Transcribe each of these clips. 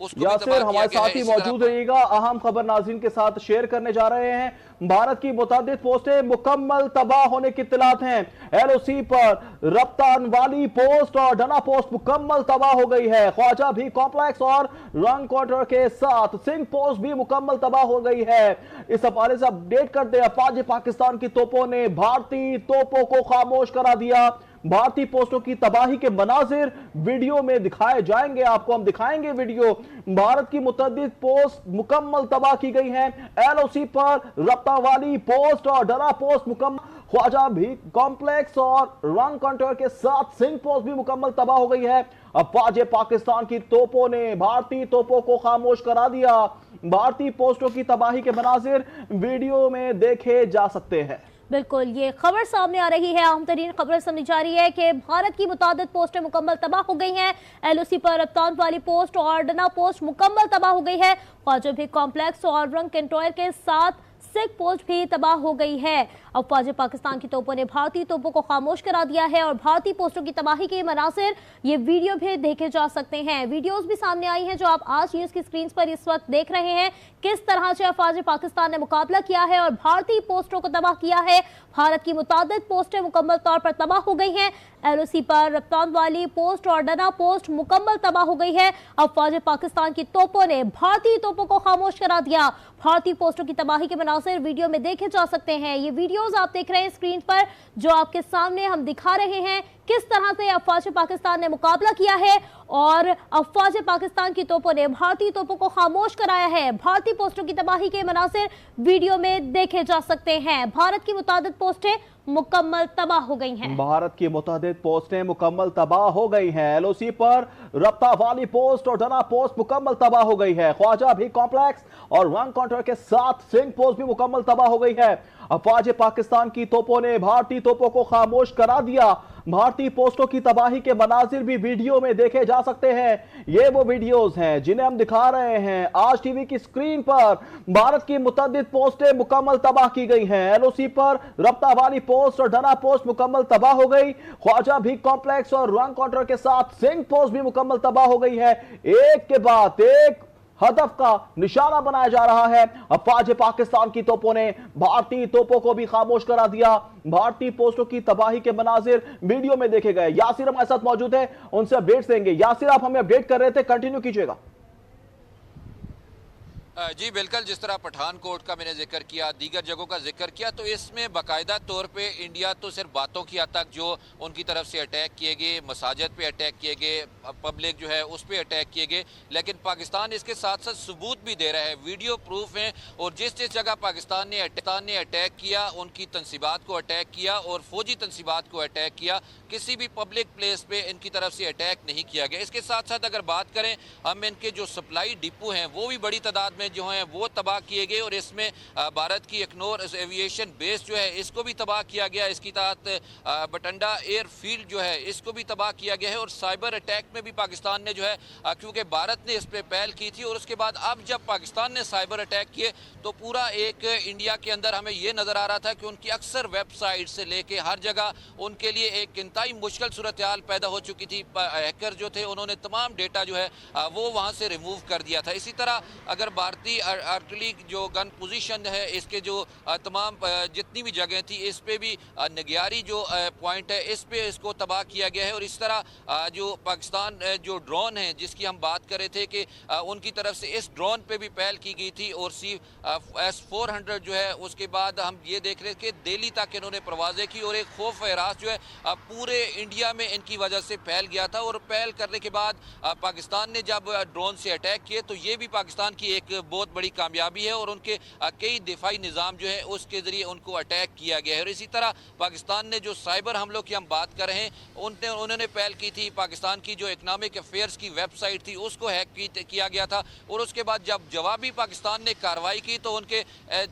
उसको भी यासिर तबाह किया हमारे गया है। साथ ही इसी मौजूद तरह रहिएगा, अहम खबर नाज़रीन के साथ शेयर करने जा रहे हैं। भारत की मुतअद्दिद पोस्टें मुकम्मल तबाह होने की इत्तलात हैं। एलओसी पर रफ्तान वाली पोस्ट और डना पोस्ट मुकम्मल तबाह हो गई है। ख्वाजा भी कॉम्प्लेक्स और रंग क्वार्टर के साथ सिंह पोस्ट भी मुकम्मल तबाह हो गई है। इस हवाले से अपडेट करते हैं, अफवाज पाकिस्तान की तोपों ने भारतीय तोपों को खामोश करा दिया। भारतीय पोस्टों की तबाही के मनाजिर वीडियो में दिखाए जाएंगे, आपको हम दिखाएंगे वीडियो। भारत की मुतअद्दिद पोस्ट मुकम्मल तबाह की गई हैं। एलओसी पर रफ्ता वाली पोस्ट और डरा पोस्ट मुकम्मल, ख्वाजा भी कॉम्प्लेक्स और रंग कंट्रोल के साथ सिंह पोस्ट भी मुकम्मल तबाह हो गई है। अफवाज पाकिस्तान की तोपों ने भारतीय तोपों को खामोश करा दिया। भारतीय पोस्टों की तबाही के मनाजिर वीडियो में देखे जा सकते हैं। बिल्कुल, ये खबर सामने आ रही है, अहम तरीन खबर समझी जा रही है कि भारत की मुतादिद पोस्टें मुकम्मल तबाह हो गई हैं। एलओसी पर रफ्तान वाली पोस्ट और डना पोस्ट मुकम्मल तबाह हो गई है। ख्वाजा भी कॉम्प्लेक्स और रंग कंट्रोल के साथ सिख पोस्ट भी तबाह हो गई है। अफवाज पाकिस्तान की तोपों ने भारतीय तोपों को खामोश करा दिया है और भारतीय पोस्टों की तबाही के मनासिर ये वीडियो भी देखे जा सकते हैं। वीडियोस भी सामने आई हैं जो आप आज न्यूज की स्क्रीन पर इस वक्त देख रहे हैं, किस तरह से अफवाज पाकिस्तान ने मुकाबला किया है और भारतीय पोस्टों को तबाह किया है। भारत की मुतादिद पोस्टें मुकम्मल तौर पर तबाह हो गई हैं। एलओसी पर रफ्तान वाली पोस्ट और डना पोस्ट मुकम्मल तबाह हो गई है। अफवाज पाकिस्तान की तोपों ने भारतीय तोपों को खामोश करा दिया। भारतीय पोस्टों की तबाही के मनासिर वीडियो में देखे जा सकते हैं। ये वीडियोस आप देख रहे हैं स्क्रीन पर, जो आपके सामने हम दिखा रहे हैं किस तरह से अफवाज पाकिस्तान ने मुकाबला किया है और अफवाज पाकिस्तान की तोपों ने भारतीय तोपों को खामोश कराया है। भारतीय पोस्टों की तबाही के मनासिर वीडियो में देखे जा सकते हैं। भारत की मुतादिद पोस्टें मुकम्मल तबाह हो गई हैं। भारत की मुतअद्दिद पोस्टें मुकम्मल तबाह हो गई हैं। एलओसी पर रफ्ता वाली पोस्ट और डना पोस्ट मुकम्मल तबाह हो गई है। ख्वाजा भी कॉम्प्लेक्स और रंग काउंटर के साथ सिंह पोस्ट भी मुकम्मल तबाह हो गई है। अफवाज पाकिस्तान की तोपों ने भारतीय तोपों को खामोश करा दिया। भारतीय पोस्टों की तबाही के मनाजिर भी वीडियो में देखे जा सकते हैं। ये वो वीडियोस हैं जिन्हें हम दिखा रहे हैं आज टीवी की स्क्रीन पर। भारत की मुतअद्दिद पोस्टें मुकम्मल तबाह की गई हैं। एलओसी पर रफ्ता वाली पोस्ट और डना पोस्ट मुकम्मल तबाह हो गई। ख्वाजा भी कॉम्प्लेक्स और रंग काउंटर के साथ सिंह पोस्ट भी मुकम्मल तबाह हो गई है। एक के बाद एक हदफ का निशाना बनाया जा रहा है। अफवाज पाकिस्तान की तोपों ने भारतीय तोपों को भी खामोश करा दिया। भारतीय पोस्टों की तबाही के मनाजिर वीडियो में देखे गए। यासिर हमारे साथ मौजूद है, उनसे अपडेट्स देंगे। यासिर, आप हमें अपडेट कर रहे थे, कंटिन्यू कीजिएगा। जी बिल्कुल, जिस तरह पठानकोट का मैंने जिक्र किया, दीगर जगहों का जिक्र किया, तो इसमें बाकायदा तौर पे इंडिया तो सिर्फ बातों की हद तक जो उनकी तरफ से अटैक किए गए, मसाजिद पे अटैक किए गए, पब्लिक जो है उस पर अटैक किए गए, लेकिन पाकिस्तान इसके साथ साथ सबूत भी दे रहा है, वीडियो प्रूफ है। और जिस जिस जगह पाकिस्तान ने अटैक किया, उनकी तनसीबात को अटैक किया और फौजी तनसीबात को अटैक किया, किसी भी पब्लिक प्लेस पे इनकी तरफ से अटैक नहीं किया गया। इसके साथ साथ अगर बात करें हम, इनके जो सप्लाई डिपो हैं वो भी बड़ी तादाद में जो हैं वो तबाह किए गए और इसमें भारत की इग्नोर एविएशन बेस जो है इसको भी तबाह किया गया। इसकी तहत बटंडा एयरफील्ड जो है इसको भी तबाह किया गया है। और साइबर अटैक में भी पाकिस्तान ने जो है, क्योंकि भारत ने इस पर पहल की थी और उसके बाद अब जब पाकिस्तान ने साइबर अटैक किए तो पूरा एक इंडिया के अंदर हमें ये नज़र आ रहा था कि उनकी अक्सर वेबसाइट से लेके हर जगह उनके लिए एक इंतहाई मुश्किल सूरत हाल पैदा हो चुकी थी। हैकर जो थे उन्होंने तमाम डेटा जो है वो वहाँ से रिमूव कर दिया था। इसी तरह अगर भारतीय आर्टिलरी जो गन पोजीशन है, इसके जो तमाम जितनी भी जगह थी इस पे भी नगियारी जो पॉइंट है इस पे इसको तबाह किया गया है। और इस तरह जो पाकिस्तान जो ड्रोन है जिसकी हम बात कर रहे थे कि उनकी तरफ से इस ड्रोन पे भी पहल की गई थी और CS-400 जो है उसके बाद हम ये देख रहे थे कि दिल्ली तक इन्होंने परवाजें की और एक खौफ हरास जो है पूरे इंडिया में इनकी वजह से फैल गया था। और पहल करने के बाद पाकिस्तान ने जब ड्रोन से अटैक किए तो ये भी पाकिस्तान की एक बहुत बड़ी कामयाबी है और उनके कई दिफाई निज़ाम जो है उसके ज़रिए उनको अटैक किया गया है। और इसी तरह पाकिस्तान ने जो साइबर हमलों की हम बात कर रहे हैं, उन्होंने पहल की थी, पाकिस्तान की जो इकनॉमिक अफेयर्स की वेबसाइट थी उसको हैक किया गया था। और उसके बाद जब जवाबी पाकिस्तान ने कार्रवाई की तो उनके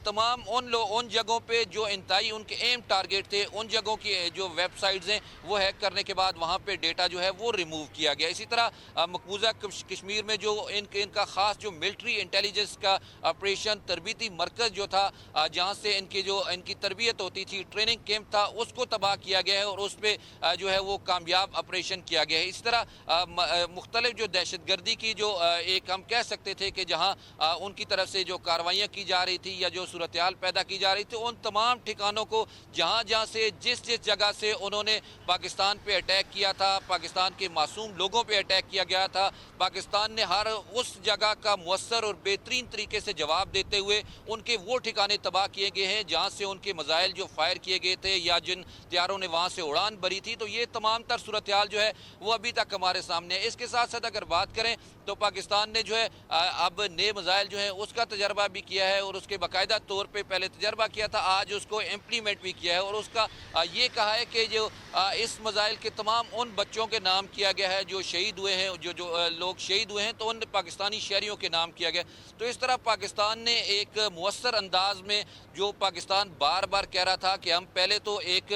तमाम उन जगहों पे जो इंतहाई उनके एम टारगेट थे, उन जगहों की जो वेबसाइट्स हैं वो हैक करने के बाद वहाँ पे डेटा जो है वो रिमूव किया गया। इसी तरह मकबूजा कश्मीर में जो इनका ख़ास जो मिलिट्री इंटेलिजेंस इंटेलिजेंस का ऑपरेशन तरबीती मरकज जो था, जहां से इनकी तरबियत होती थी, ट्रेनिंग कैंप था, उसको तबाह किया गया है और उस पर जो है वो कामयाब ऑपरेशन किया गया है। इस तरह मुख्तलिफ जो दहशतगर्दी की जो एक हम कह सकते थे कि जहां उनकी तरफ से जो कार्रवाइयाँ की जा रही थी या जो सूरत हाल पैदा की जा रही थी, उन तमाम ठिकानों को जहां जहां से जिस जिस जगह से उन्होंने पाकिस्तान पे अटैक किया था, पाकिस्तान के मासूम लोगों पे अटैक किया गया था, पाकिस्तान ने हर उस जगह का मुअस्सर और बेहतरीन तरीके से जवाब देते हुए उनके वो ठिकाने तबाह किए गए हैं जहां से उनके मिसाइल जो फायर किए गए थे या जिन त्यारों ने वहां से उड़ान भरी थी। तो ये तमाम तर सूरत हाल जो है वो अभी तक हमारे सामने है। इसके साथ साथ अगर बात करें तो पाकिस्तान ने जो है अब नए मिसाइल जो है उसका तजर्बा भी किया है और उसके बाकायदा तौर पे पहले तजर्बा किया था, आज उसको इम्प्लीमेंट भी किया है और उसका ये कहा है कि जो इस मिसाइल के तमाम उन बच्चों के नाम किया गया है जो शहीद हुए हैं, जो लोग शहीद हुए हैं, तो उन पाकिस्तानी शहरियों के नाम किया गया। तो इस तरह पाकिस्तान ने एक मुअस्सर अंदाज में, जो पाकिस्तान बार बार कह रहा था कि हम पहले तो एक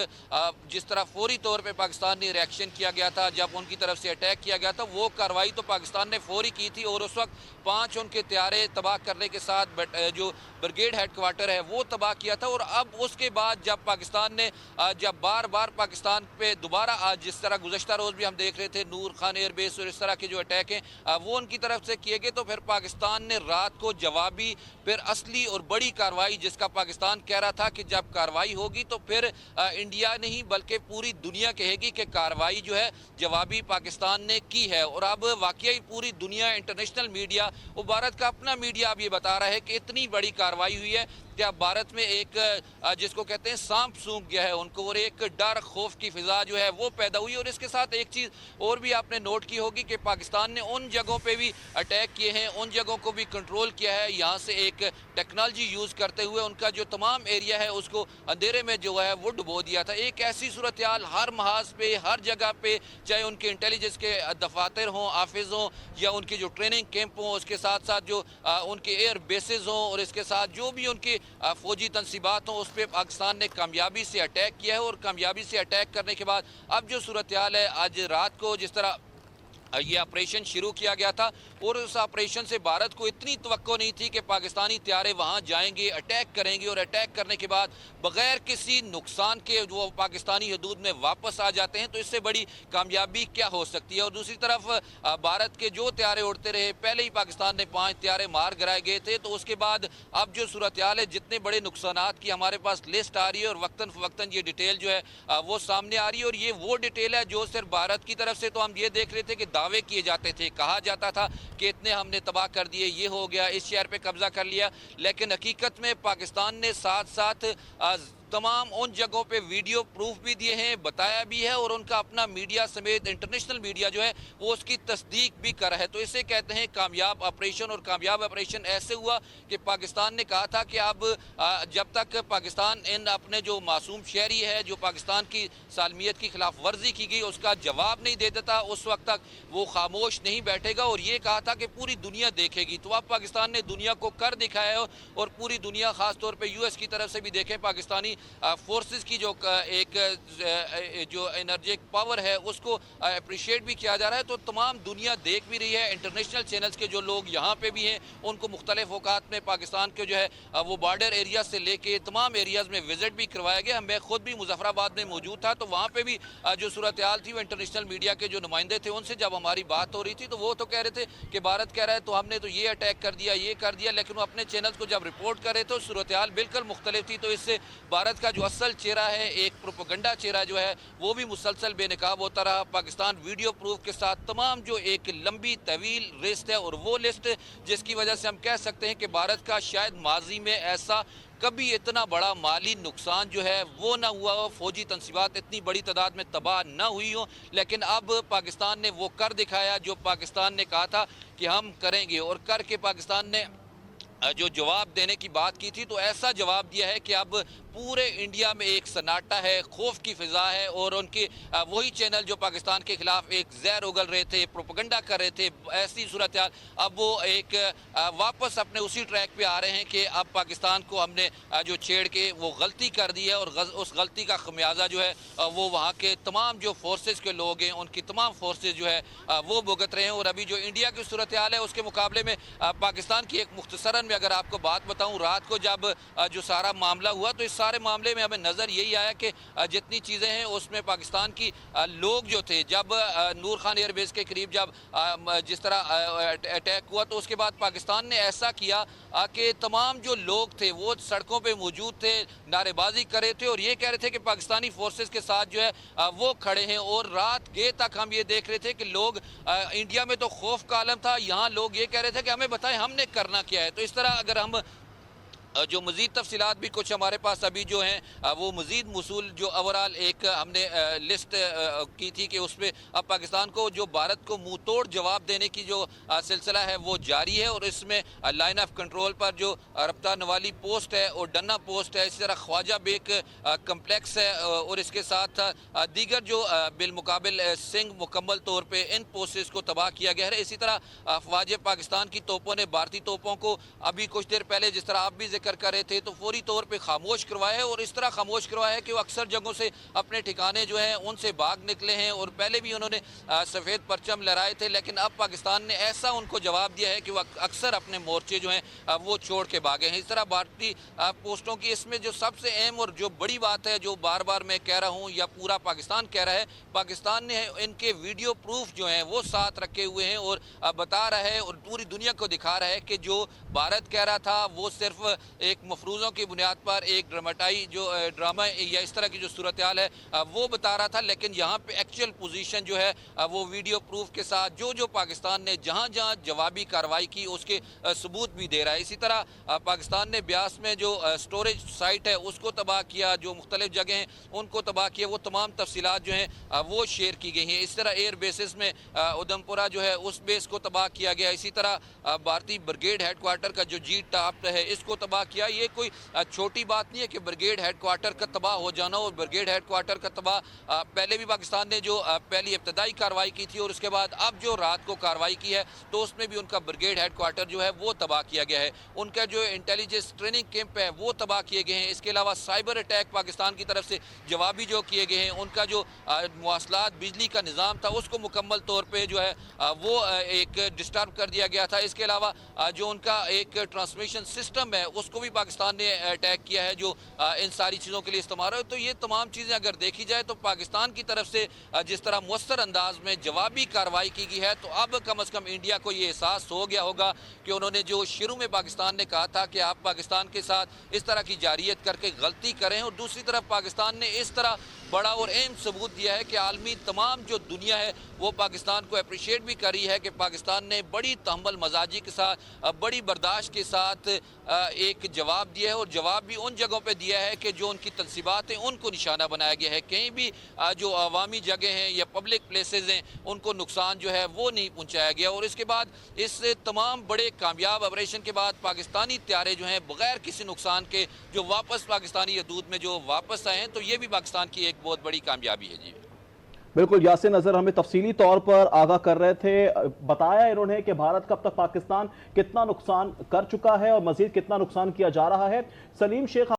जिस तरह फौरी तौर पे पाकिस्तान ने रिएक्शन किया गया था जब उनकी तरफ से अटैक किया गया था, वो कार्रवाई तो पाकिस्तान ने फौरी की थी और उस वक्त 5 उनके त्यारे तबाह करने के साथ जो ब्रिगेड हेडक्वार्टर है वो तबाह किया था। और अब उसके बाद जब पाकिस्तान ने जब बार बार पाकिस्तान पे दोबारा आज जिस तरह गुज़श्ता रोज़ भी हम देख रहे थे नूर खान एयरबेस और इस तरह के जो अटैक हैं वो उनकी तरफ से किए गए, तो फिर पाकिस्तान ने रात को जवाबी फिर असली और बड़ी कार्रवाई, जिसका पाकिस्तान कह रहा था कि जब कार्रवाई होगी तो फिर इंडिया नहीं बल्कि पूरी दुनिया कहेगी कि कार्रवाई जो है जवाबी पाकिस्तान ने की है। और अब वाकई पूरी दुनिया, इंटरनेशनल मीडिया और भारत का अपना मीडिया अब ये बता रहा है कि इतनी बड़ी कार्रवाई हुई है कि अब भारत में एक जिसको कहते हैं सांप सूंघ गया है उनको, और एक डर खौफ की फिजा जो है वो पैदा हुई। और इसके साथ एक चीज़ और भी आपने नोट की होगी कि पाकिस्तान ने उन जगहों पे भी अटैक किए हैं, उन जगहों को भी कंट्रोल किया है, यहाँ से एक टेक्नोलॉजी यूज़ करते हुए उनका जो तमाम एरिया है उसको अंधेरे में जो है वो डुबो दिया था। एक ऐसी सूरत हाल हर महाज पे, हर जगह पे, चाहे उनके इंटेलिजेंस के दफातर हों, ऑफिस हों या उनके जो ट्रेनिंग कैंप हों, उसके साथ साथ जो उनके एयर बेसिस हों और इसके साथ जो भी उनकी फौजी तनसीबात हों, उस पर पाकिस्तान ने कामयाबी से अटैक किया है। और कामयाबी से अटैक करने के बाद अब जो सूरत हाल है, आज रात को जिस तरह ये ऑपरेशन शुरू किया गया था और उस ऑपरेशन से भारत को इतनी तवक्को नहीं थी कि पाकिस्तानी त्यारे वहां जाएंगे, अटैक करेंगे और अटैक करने के बाद बगैर किसी नुकसान के वो पाकिस्तानी हदूद में वापस आ जाते हैं। तो इससे बड़ी कामयाबी क्या हो सकती है। और दूसरी तरफ भारत के जो त्यारे उड़ते रहे, पहले ही पाकिस्तान ने 5 त्यारे मार गिराए गए थे, तो उसके बाद अब जो सूरत हाल है, जितने बड़े नुकसानात की हमारे पास लिस्ट आ रही है और वक्तन फवक्तन ये डिटेल जो है वो सामने आ रही है। और ये वो डिटेल है जो सिर्फ भारत की तरफ से तो हम ये देख रहे थे कि दावे किए जाते थे, कहा जाता था कि इतने हमने तबाह कर दिए, ये हो गया, इस शहर पे कब्जा कर लिया, लेकिन हकीकत में पाकिस्तान ने साथ साथ तमाम उन जगहों पे वीडियो प्रूफ भी दिए हैं, बताया भी है और उनका अपना मीडिया समेत इंटरनेशनल मीडिया जो है वो उसकी तस्दीक भी कर रहा है। तो इसे कहते हैं कामयाब ऑपरेशन। और कामयाब ऑपरेशन ऐसे हुआ कि पाकिस्तान ने कहा था कि अब जब तक पाकिस्तान इन अपने जो मासूम शहरी है, जो पाकिस्तान की सालमियत की खिलाफ वर्जी की गई, उसका जवाब नहीं दे देता, उस वक्त तक वो खामोश नहीं बैठेगा। और ये कहा था कि पूरी दुनिया देखेगी। तो अब पाकिस्तान ने दुनिया को कर दिखाया है और पूरी दुनिया, खासतौर पर यूएस की तरफ से भी देखें, पाकिस्तानी फोर्सेस की जो एक जो एनर्जिक पावर है उसको अप्रिशिएट भी किया जा रहा है। तो तमाम दुनिया देख भी रही है, इंटरनेशनल चैनल्स के जो लोग यहाँ पे भी हैं उनको मुख्तलिफ औकात में पाकिस्तान के जो है वो बॉर्डर एरिया से लेके तमाम एरियाज़ में विजिट भी करवाया गया। मैं खुद भी मुजफ्फराबाद में मौजूद था, तो वहाँ पर भी जो सूरत हाल थी वो इंटरनेशनल मीडिया के जो नुमाइंदे थे उनसे जब हमारी बात हो रही थी तो वो तो कह रहे थे कि भारत कह रहा है तो हमने तो ये अटैक कर दिया, ये कर दिया, लेकिन वो अपने चैनल्स को जब रिपोर्ट कर रहे थे सूरत हाल बिल्कुल मुख्तलिफ थी। तो इससे भारत का जो असल चेहरा है, एक प्रोपेगेंडा चेहरा जो है वो भी मुसलसल बेनकाब होता रहा। पाकिस्तान वीडियो प्रूफ के साथ तमाम जो एक लंबी तवील लिस्ट है और वो लिस्ट जिसकी वजह से हम कह सकते हैं कि भारत का शायद माजी में ऐसा कभी इतना बड़ा माली नुकसान जो है वो ना हुआ हो, फौजी तनसीबात इतनी बड़ी तादाद में तबाह ना हुई हो, लेकिन अब पाकिस्तान ने वो कर दिखाया जो पाकिस्तान ने कहा था कि हम करेंगे। और करके पाकिस्तान ने जो जवाब देने की बात की थी तो ऐसा जवाब दिया है कि अब पूरे इंडिया में एक सन्नाटा है, खौफ की फिजा है और उनके वही चैनल जो पाकिस्तान के खिलाफ एक जहर उगल रहे थे, प्रोपेगेंडा कर रहे थे, ऐसी सूरत हाल अब वो एक वापस अपने उसी ट्रैक पे आ रहे हैं कि अब पाकिस्तान को हमने जो छेड़ के वो गलती कर दी है और उस गलती का खमियाजा जो है वो वहाँ के तमाम जो फोर्सेस के लोग हैं उनकी तमाम फोर्सेस जो है वो भुगत रहे हैं। और अभी जो इंडिया की सूरत हाल है उसके मुकाबले में पाकिस्तान की एक मुख्तसरन में अगर आपको बात बताऊं, रात को जब जो सारा मामला हुआ तो इस सारे मामले में हमें नज़र यही आया कि जितनी चीज़ें हैं उसमें पाकिस्तान की लोग जो थे, जब नूर खान एयरबेस के करीब जब जिस तरह अटैक हुआ तो उसके बाद पाकिस्तान ने ऐसा किया कि तमाम जो लोग थे वो सड़कों पे मौजूद थे, नारेबाजी कर रहे थे और ये कह रहे थे कि पाकिस्तानी फोर्सेस के साथ जो है वो खड़े हैं। और रात गए तक हम ये देख रहे थे कि लोग इंडिया में तो खौफ का आलम था, यहाँ लोग ये कह रहे थे कि हमें बताएं हमने करना क्या है। तो इस तरह अगर हम जो मज़ीद तफसीलात भी कुछ हमारे पास अभी जो हैं वो मज़ीद मसूल जो ओवरऑल एक हमने लिस्ट की थी कि उसमें अब पाकिस्तान को जो भारत को मुंह तोड़ जवाब देने की जो सिलसिला है वो जारी है। और इसमें लाइन ऑफ कंट्रोल पर जो रब्ता नवाली पोस्ट है और डन्ना पोस्ट है, इसी तरह ख्वाजा बेग कम्प्लेक्स है और इसके साथ दीगर जो बिलमुकाबिल सिंह मुकम्मल तौर पर इन पोस्टेस को तबाह किया गया है। इसी तरह अफवाज पाकिस्तान की तोपों ने भारतीय तोपों को अभी कुछ देर पहले जिस तरह आप भी जिक्र कर रहे थे तो फौरी तौर पे खामोश करवाया है और इस तरह खामोश करवाया है कि वो अक्सर जगहों से अपने ठिकाने जो हैं उनसे भाग निकले हैं। और पहले भी उन्होंने सफ़ेद परचम लहराए थे, लेकिन अब पाकिस्तान ने ऐसा उनको जवाब दिया है कि वो अक्सर अपने मोर्चे जो हैं वो छोड़ के भागे हैं। इस तरह भारतीय पोस्टों की इसमें जो सबसे अहम और जो बड़ी बात है, जो बार बार मैं कह रहा हूँ या पूरा पाकिस्तान कह रहा है, पाकिस्तान ने इनके वीडियो प्रूफ जो हैं वो साथ रखे हुए हैं और बता रहा है और पूरी दुनिया को दिखा रहा है कि जो भारत कह रहा था वो सिर्फ एक मफरूज़ों की बुनियाद पर एक ड्रामाटाई जो ड्रामा या इस तरह की जो सूरत हाल है वो बता रहा था, लेकिन यहाँ पे एक्चुअल पोजीशन जो है वो वीडियो प्रूफ के साथ जो पाकिस्तान ने जहाँ जहाँ जवाबी कार्रवाई की उसके सबूत भी दे रहा है। इसी तरह पाकिस्तान ने ब्यास में जो स्टोरेज साइट है उसको तबाह किया, जो मुख्तलिफ जगह हैं उनको तबाह किया, वो तमाम तफसीलात जो हैं वो शेयर की गई हैं। इस तरह एयर बेसिस में उधमपुरा जो है उस बेस को तबाह किया गया। इसी तरह भारतीय ब्रिगेड हेडक्वार्टर का जो जी टॉप है इसको तबाह किया। ये कोई छोटी बात नहीं है कि ब्रिगेड हेडक्वार्टर का तबाह हो जाना, और ब्रिगेड हेडक्वार्टर का तबाह पहले भी पाकिस्तान ने जो पहली इब्तदाई कार्रवाई की थी और उसके बाद अब जो रात को कार्रवाई की है तो उसमें भी उनका ब्रिगेड हेडक्वार्टर जो है वो तबाह किया गया है। उनका जो इंटेलिजेंस ट्रेनिंग कैंप है वो तबाह किए गए हैं। इसके अलावा साइबर अटैक पाकिस्तान की तरफ से जवाबी जो किए गए हैं, उनका जो मवासलात बिजली का निज़ाम था उसको मुकम्मल तौर पर जो है वो एक डिस्टर्ब कर दिया गया था। इसके अलावा जो उनका एक ट्रांसमिशन सिस्टम है उसको भी पाकिस्तान ने अटैक किया है जो इन सारी चीज़ों के लिए इस्तेमाल है। तो ये तमाम चीज़ें अगर देखी जाए तो पाकिस्तान की तरफ से जिस तरह मुअस्सर अंदाज में जवाबी कार्रवाई की गई है तो अब कम अज़ कम इंडिया को ये एहसास हो गया होगा कि उन्होंने जो शुरू में पाकिस्तान ने कहा था कि आप पाकिस्तान के साथ इस तरह की जारियत करके गलती करें, और दूसरी तरफ पाकिस्तान ने इस तरह बड़ा और अहम सबूत दिया है कि आलमी तमाम जो दुनिया है वो पाकिस्तान को अप्रिशिएट भी करी है कि पाकिस्तान ने बड़ी तहम्मुल मजाजी के साथ, बड़ी बर्दाश्त के साथ एक जवाब दिया है। और जवाब भी उन जगहों पे दिया है कि जो उनकी तनसीबात हैं उनको निशाना बनाया गया है। कहीं भी जो अवामी जगह हैं या पब्लिक प्लेसेस हैं उनको नुकसान जो है वो नहीं पहुँचाया गया। और इसके बाद इस तमाम बड़े कामयाब ऑपरेशन के बाद पाकिस्तानी त्यारे जो हैं बग़ैर किसी नुकसान के जो वापस पाकिस्तानी हदूद में जो वापस आए हैं, तो ये भी पाकिस्तान की एक बहुत बड़ी कामयाबी है। जी बिल्कुल, यासिन अजहर हमें तफसीली तौर पर आगाह कर रहे थे। बताया इन्होंने कि भारत कब तक पाकिस्तान कितना नुकसान कर चुका है और मजीद कितना नुकसान किया जा रहा है। सलीम शेख